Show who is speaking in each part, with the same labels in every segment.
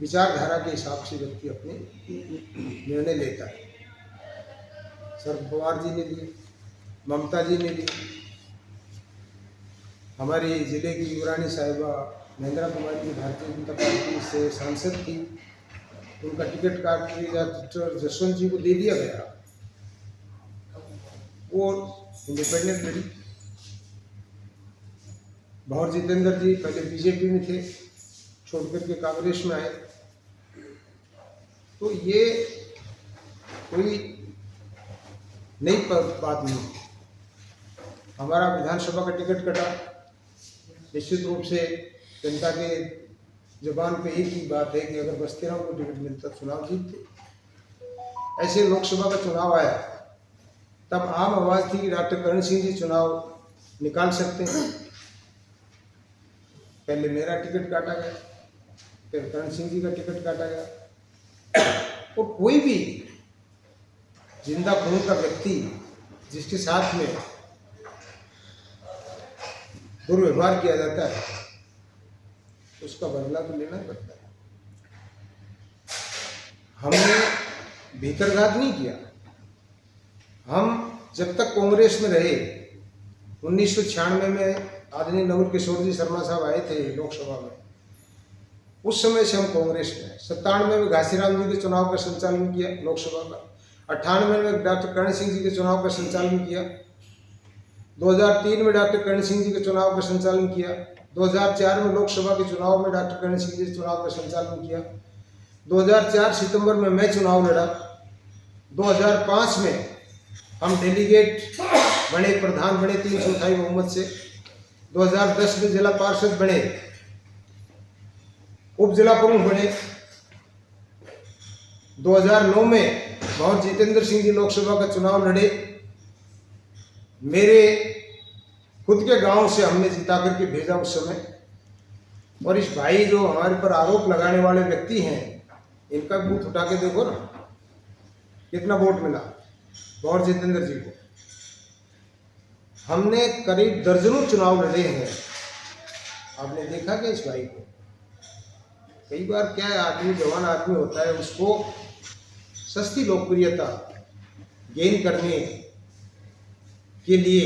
Speaker 1: विचारधारा के हिसाब से व्यक्ति अपने निर्णय लेता है। शरद पवार जी ने लिए, ममता जी ने लिए, हमारी जिले की युवरानी साहिबा महेंद्रा कुमारी भारतीय जनता पार्टी से सांसद थी, उनका टिकट काट के डॉक्टर जसवंत जी को दे दिया गया, वो इंडिपेंडेंट लड़ी। भौर जितेंद्र जी पहले बीजेपी में थे, छोड़ करके कांग्रेस में आए। तो ये कोई नई बात नहीं। हमारा विधानसभा का टिकट कटा, निश्चित रूप से जनता के जुबान पे एक ही बात है कि अगर बस्तीराम को टिकट मिलता चुनाव जीतते। ऐसे लोकसभा का चुनाव आया तब आम आवाज थी कि डॉक्टर करण सिंह जी चुनाव निकाल सकते हैं। पहले मेरा टिकट काटा गया, फिर करण सिंह जी का टिकट काटा गया। तो कोई भी जिंदा खून का व्यक्ति जिसके साथ में दुर्व्यवहार किया जाता है उसका बदला तो लेना ही पड़ता है। हमने भीतरघात नहीं किया। हम जब तक कांग्रेस में रहे, 1996 में आदरणीय नवल किशोर जी शर्मा साहब आए थे लोकसभा में, उस समय से हम कांग्रेस में हैं। 97 में घासीराम जी के चुनाव का संचालन किया लोकसभा का, 98 में डॉक्टर करण सिंह जी के चुनाव का संचालन किया, 2003 में डॉक्टर करण सिंह जी के चुनाव का संचालन किया, 2004 में लोकसभा के चुनाव में डॉक्टर करण सिंह जी के चुनाव का संचालन किया, 2004 सितंबर में मैं चुनाव लड़ा, 2005 में हम डेलीगेट बने, प्रधान बने 3/4 बहुमत से, 2010 में जिला पार्षद बने, उप जिला प्रमुख बने, 2009 में भौर जितेंद्र सिंह जी लोकसभा का चुनाव लड़े। मेरे खुद के गांव से हमने जिता करके भेजा उस समय। और इस भाई जो हमारे पर आरोप लगाने वाले व्यक्ति हैं, इनका बूथ उठा के देखो ना, कितना वोट मिला भौर जितेंद्र जी को। हमने करीब दर्जनों चुनाव लड़े हैं। आपने देखा कि इस भाई को कई बार क्या है, आदमी जवान आदमी होता है, उसको सस्ती लोकप्रियता गेन करने के लिए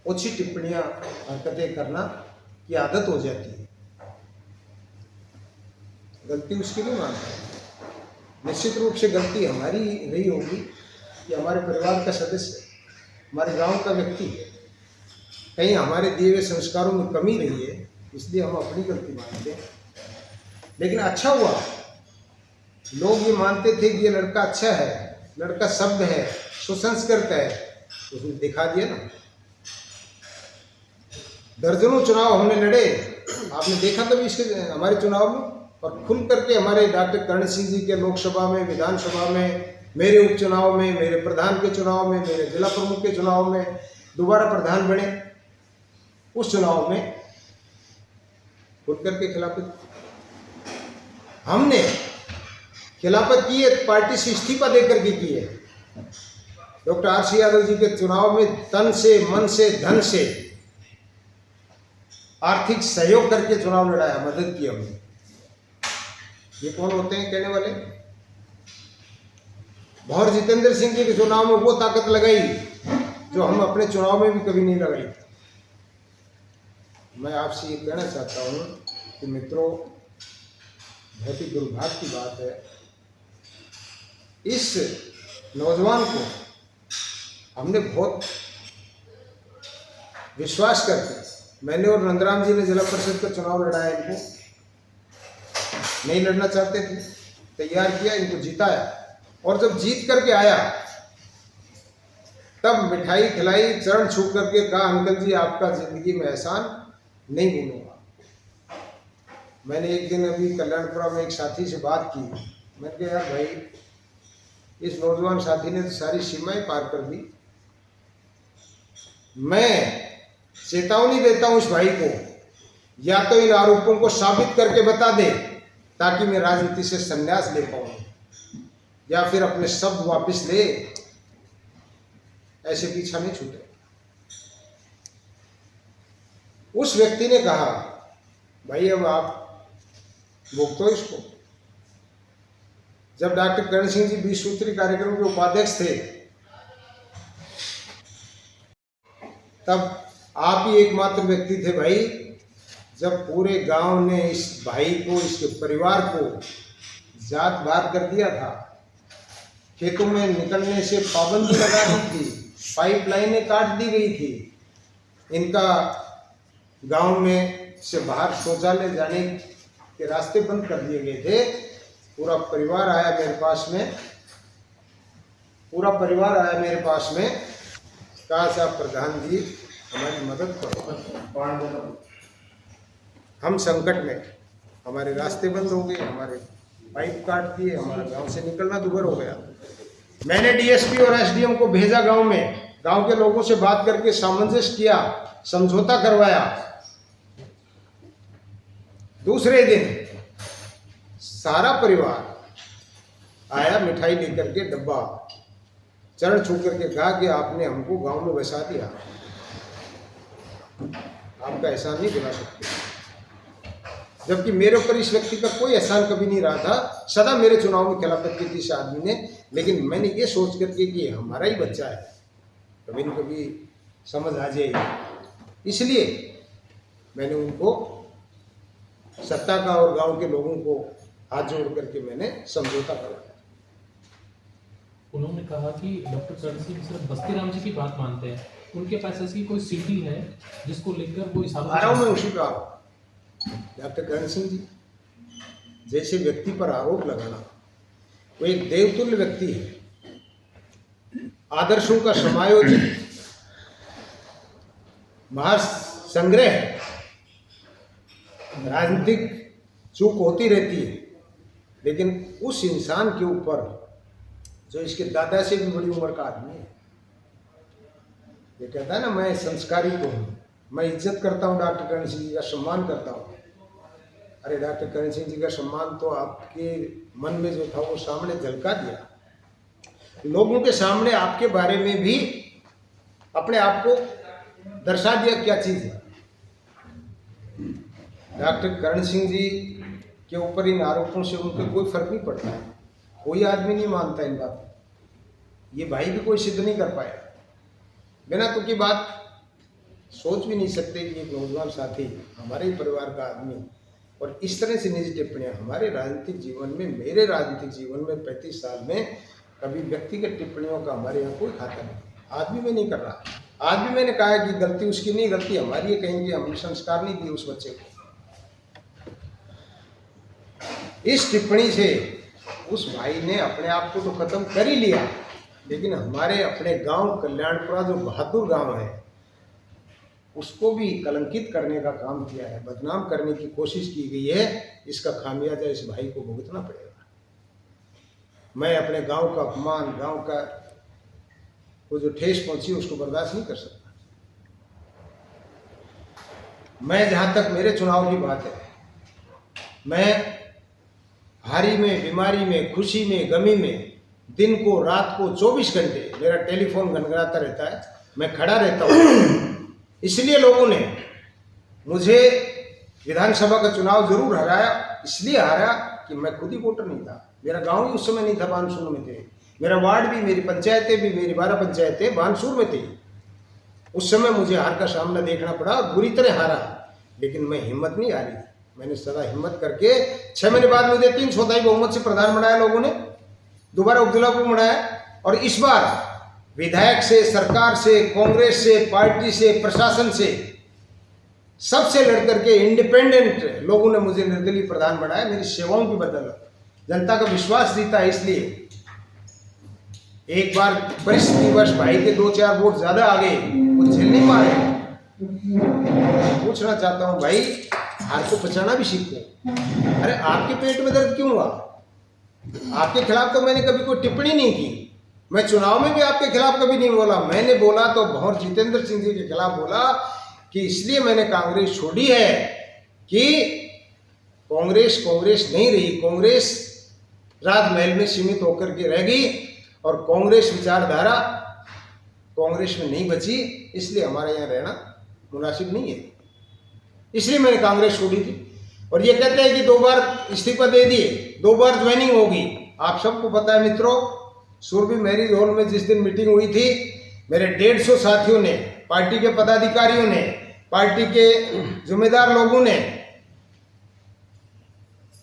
Speaker 1: अच्छी टिप्पणियां हरकतें करना की आदत हो जाती है। गलती उसकी नहीं मानता है। निश्चित रूप से गलती हमारी रही होगी कि हमारे परिवार का सदस्य, हमारे गांव का व्यक्ति कहीं हमारे दिए हुए संस्कारों में कमी रही है, इसलिए हम अपनी गलती मानते हैं। लेकिन अच्छा हुआ, लोग ये मानते थे कि ये लड़का अच्छा है, लड़का सभ्य है, सुसंस्कृत है, उसने दिखा दिया ना। दर्जनों चुनाव हमने लड़े, आपने देखा तभी इसके हमारे चुनाव में, और खुल करके हमारे डॉक्टर करण सिंह जी के लोकसभा में, विधानसभा में, मेरे उपचुनाव में, मेरे प्रधान के चुनाव में, मेरे जिला प्रमुख के चुनाव में, दोबारा प्रधान बने, उस चुनाव में खुल करके खिलाफत हमने खिलाफत की है, पार्टी से इस्तीफा देकर के की है। Doctor RC. यादव जी के चुनाव में तन से, मन से, धन से, आर्थिक सहयोग करके चुनाव लड़ाया, मदद की हमने। ये कौन होते हैं कहने वाले? भौर जितेंद्र सिंह जी के चुनाव में वो ताकत लगाई जो हम अपने चुनाव में भी कभी नहीं लगाई। मैं आपसे ये कहना चाहता हूँ कि मित्रों, बहुत ही दुर्भाग्य की बात है, इस नौजवान को हमने बहुत विश्वास करके, मैंने और नंदराम जी ने जिला परिषद का चुनाव लड़ाया, इनको नहीं लड़ना चाहते थे, तैयार किया, इनको जिताया, और जब जीत करके आया तब मिठाई खिलाई, चरण छू करके कहा, अंकल जी आपका जिंदगी में एहसान नहीं भूलूंगा। मैंने एक दिन अभी कल्याणपुरा में एक साथी से बात की, मैंने कहा यार भाई, इस नौजवान साथी ने तो सारी सीमाएं पार कर दी। मैं चेतावनी देता हूं इस भाई को, या तो इन आरोपों को साबित करके बता दे ताकि मैं राजनीति से संन्यास ले पाऊं, या फिर अपने शब्द वापस ले, ऐसे पीछा नहीं छूटे। उस व्यक्ति ने कहा भाई अब आप भुगतो इसको, जब डॉक्टर करण सिंह जी 20 सूत्री कार्यक्रम के उपाध्यक्ष थे, तब आप ही एकमात्र व्यक्ति थे भाई, जब पूरे गांव ने इस भाई को, इसके परिवार को जात बात कर दिया था। खेतों में निकलने से पाबंदी लगा दी थी, पाइपलाइनें काट दी गई थी, इनका गांव में से बाहर शौचालय जाने के रास्ते बंद कर दिए गए थे। पूरा परिवार आया मेरे पास में, कहा साहब प्रधान जी हमारी मदद करो, हम संकट में, हमारे रास्ते बंद हो गए, हमारे पाइप काट दिए, हमारा गांव से निकलना दूभर हो गया। मैंने डीएसपी और एसडीएम को भेजा गांव में, गांव के लोगों से बात करके सामंजस्य किया, समझौता करवाया। दूसरे दिन सारा परिवार आया मिठाई लेकर के, डब्बा, चरण छू करके कहा कि आपने हमको गांव में बसा दिया, आपका एहसान नहीं भुला सकते। जबकि मेरे ऊपर इस व्यक्ति का कोई एहसान कभी नहीं रहा था, सदा मेरे चुनाव में खिलाफत की थी इस आदमी ने, लेकिन मैंने ये सोच करके कि हमारा ही बच्चा है, कभी न कभी समझ आ जाएगी, इसलिए मैंने उनको, सत्ता का और गांव के लोगों को हाथ जोड़ करके मैंने समझौता करवाया।
Speaker 2: उन्होंने कहा कि डॉक्टर करण सिंह सिर्फ बस्तीराम जी की बात मानते हैं, उनके पास ऐसी कोई सीडी है जिसको लेकर वो
Speaker 1: आ रहा हूं मैं उसी पर। डॉक्टर करण सिंह जी जैसे व्यक्ति पर आरोप लगाना, वो एक देवतुल्य व्यक्ति है, आदर्शों का समायोजित महासंग्रह है। राजनीतिक चूक होती रहती है, लेकिन उस इंसान के ऊपर जो इसके दादा से भी बड़ी उम्र का आदमी है, ये कहता है ना मैं संस्कारी को हूँ, मैं इज्जत करता हूँ, डॉक्टर करण सिंह जी का सम्मान करता हूँ। अरे डॉक्टर करण सिंह जी का सम्मान तो आपके मन में जो था वो सामने झलका दिया, लोगों के सामने आपके बारे में भी अपने आप को दर्शा दिया क्या चीज़ है। डॉक्टर करण सिंह जी के ऊपर इन आरोपों से उनको कोई फर्क नहीं पड़ता है, कोई आदमी नहीं मानता इन बातों, ये भाई भी कोई सिद्ध नहीं कर पाया। बिना तो की बात सोच भी नहीं सकते कि एक नौजवान साथी, हमारे ही परिवार का आदमी, और इस तरह से निजी टिप्पणियां हमारे राजनीतिक जीवन में, मेरे राजनीतिक जीवन में 35 साल में कभी व्यक्तिगत टिप्पणियों का हमारे यहाँ कोई खाता नहीं। आज भी मैं नहीं कर रहा, आज भी मैंने कहा कि गलती उसकी नहीं, गलती हमारी है, कहेंगे हमने संस्कार नहीं दिए उस बच्चे को। इस टिप्पणी से उस भाई ने अपने आप को तो खत्म कर ही लिया, लेकिन हमारे अपने गांव कल्याणपुरा जो बहादुर गांव है उसको भी कलंकित करने का काम किया है, बदनाम करने की कोशिश की गई है। इसका खामियाजा इस भाई को भुगतना पड़ेगा। मैं अपने गांव का अपमान, गांव का वो जो ठेस पहुंची उसको बर्दाश्त नहीं कर सकता। मैं, जहां तक मेरे चुनाव की बात है, मैं हारी में, बीमारी में, खुशी में, गमी में, दिन को रात को 24 घंटे मेरा टेलीफोन गनगनाता रहता है, मैं खड़ा रहता हूँ। इसलिए लोगों ने मुझे विधानसभा का चुनाव जरूर हराया, इसलिए हारा कि मैं खुद ही वोटर नहीं था, मेरा गांव ही उस समय नहीं था, बानसूर में थे, मेरा वार्ड भी, मेरी पंचायतें भी, मेरी 12 पंचायतें बानसूर में थी। उस समय मुझे हार का सामना देखना पड़ा और बुरी तरह हारा, लेकिन मैं हिम्मत नहीं हारी। मैंने सदा हिम्मत करके 6 महीने बाद मुझे 3/4 बहुमत से प्रधान बनाया लोगों ने, दोबारा उपजिला बनाया, और इस बार विधायक से, सरकार से, कांग्रेस से, पार्टी से, प्रशासन से, सबसे लड़ करके इंडिपेंडेंट लोगों ने मुझे निर्दलीय प्रधान बनाया। मेरी सेवाओं की बदौलत जनता का विश्वास जीता है। इसलिए एक बार परिस्थितिवश भाई के 2-4 वोट ज्यादा आ गए, वो झेल नहीं पा रहे। पूछना चाहता हूं भाई, हार को पचाना भी सीखो। अरे आपके पेट में दर्द क्यों हुआ? आपके खिलाफ तो मैंने कभी कोई टिप्पणी नहीं की, मैं चुनाव में भी आपके खिलाफ कभी नहीं बोला। मैंने बोला तो भंवर जितेंद्र सिंह जी के खिलाफ बोला कि इसलिए मैंने कांग्रेस छोड़ी है कि कांग्रेस नहीं रही, कांग्रेस राजमहल में सीमित होकर के रह गई और कांग्रेस विचारधारा कांग्रेस में नहीं बची, इसलिए हमारे यहाँ रहना मुनासिब नहीं है, इसलिए मैंने कांग्रेस छोड़ी थी। और ये कहते हैं कि 2 बार इस्तीफा दे दिए, 2 बार ज्वाइनिंग होगी, आप सबको पता है मित्रों, सुरभि मैरिज हॉल में जिस दिन मीटिंग हुई थी, मेरे 150 साथियों ने, पार्टी के पदाधिकारियों ने, पार्टी के जिम्मेदार लोगों ने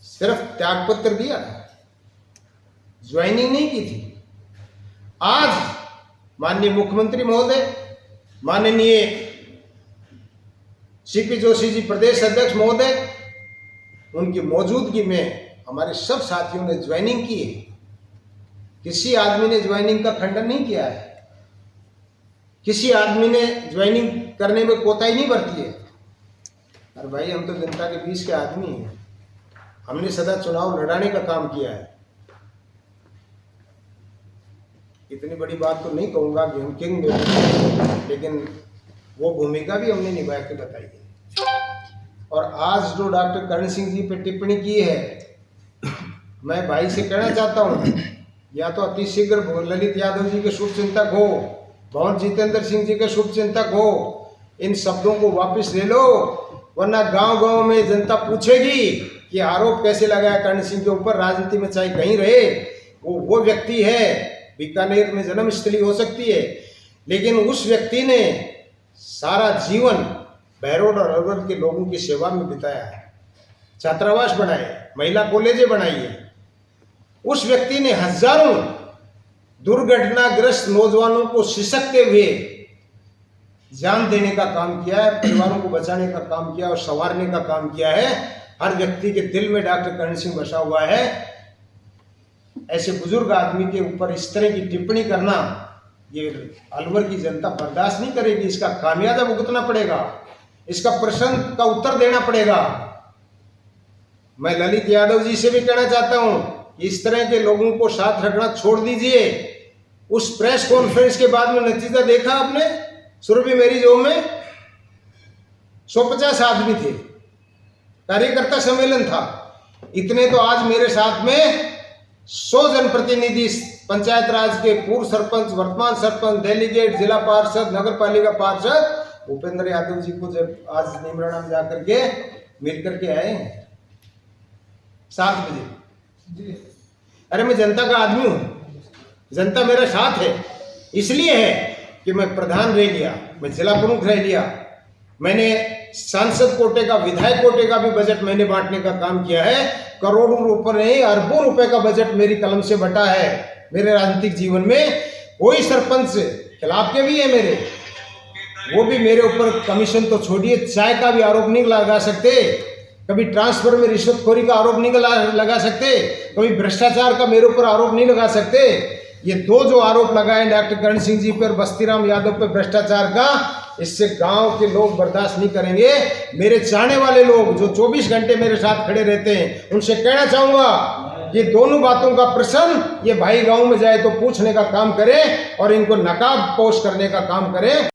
Speaker 1: सिर्फ त्यागपत्र दिया था, ज्वाइनिंग नहीं की थी। आज माननीय मुख्यमंत्री महोदय, माननीय सीपी जोशी जी प्रदेश अध्यक्ष महोदय, उनकी मौजूदगी में हमारे सब साथियों ने ज्वाइनिंग की है। किसी आदमी ने ज्वाइनिंग का खंडन नहीं किया है, किसी आदमी ने ज्वाइनिंग करने में कोताही नहीं बरती है। अरे भाई, हम तो जनता के बीच के आदमी हैं, हमने सदा चुनाव लड़ाने का काम किया है। इतनी बड़ी बात तो नहीं कहूंगा कि हम किंग मेकर, लेकिन वो भूमिका भी हमने निभा के बताई है। और आज जो डॉक्टर करण सिंह जी पे टिप्पणी की है, मैं भाई से कहना चाहता हूँ, या तो अति शीघ्र ललित यादव जी के शुभ चिंतक हो, भवन जितेंद्र सिंह जी के शुभ चिंतक हो, इन शब्दों को वापस ले लो, वरना गांव गांव में जनता पूछेगी कि आरोप कैसे लगाया करण सिंह के ऊपर। राजनीति में चाहे कहीं रहे, वो व्यक्ति है, बीकानेर में जन्मस्थली हो सकती है, लेकिन उस व्यक्ति ने सारा जीवन बहरोड और अरवल के लोगों की सेवा में बिताया है, छात्रावास बनाए, महिला कॉलेजें बनाई है। उस व्यक्ति ने हजारों दुर्घटनाग्रस्त नौजवानों को सिसकते हुए जान देने का काम किया है, परिवारों को बचाने का काम किया और संवारने का काम किया है। हर व्यक्ति के दिल में डॉक्टर करण सिंह बसा हुआ है। ऐसे बुजुर्ग आदमी के ऊपर इस तरह की टिप्पणी करना, ये अलवर की जनता बर्दाश्त नहीं करेगी। इसका खामियाजा भुगतना पड़ेगा, इसका प्रश्न का उत्तर देना पड़ेगा। मैं ललित यादव जी से भी कहना चाहता हूं, इस तरह के लोगों को साथ रखना छोड़ दीजिए। उस प्रेस कॉन्फ्रेंस के बाद में नतीजा देखा आपने, सुरभि मैरिज होम में 150 आदमी थे, कार्यकर्ता सम्मेलन था। इतने तो आज मेरे साथ में 100 जनप्रतिनिधि, पंचायत राज के पूर्व सरपंच, वर्तमान सरपंच, डेलीगेट, जिला पार्षद, नगर पालिका पार्षद भूपेंद्र यादव जी को जब आज निमराना में जाकर के मिल करके आए 7 बजे। अरे मैं जनता का आदमी हूं, जनता मेरे साथ है। इसलिए है कि मैं प्रधान रह लिया, मैं जिला प्रमुख रह लिया, मैंने सांसद कोटे का, विधायक कोटे का भी बजट मैंने बांटने का काम किया है। करोड़ों रुपए नहीं, अरबों रुपए का बजट मेरी कलम से बटा है मेरे राजनीतिक जीवन में। कोई सरपंच खिलाफ के भी है मेरे, वो भी मेरे ऊपर कमीशन तो छोड़िए, चाय का भी आरोप नहीं लगा सकते, कभी ट्रांसफर में रिश्वतखोरी का आरोप नहीं लगा सकते, कभी भ्रष्टाचार का मेरे ऊपर आरोप नहीं लगा सकते। ये 2 जो आरोप लगाए डॉक्टर करण सिंह जी पर, बस्तीराम यादव पर भ्रष्टाचार का, इससे गांव के लोग बर्दाश्त नहीं करेंगे। मेरे चाहने वाले लोग जो 24 घंटे मेरे साथ खड़े रहते हैं, उनसे कहना चाहूंगा, ये दोनों बातों का प्रश्न ये भाई गांव में जाए तो पूछने का काम करें और इनको नकाब पोष करने का काम करें।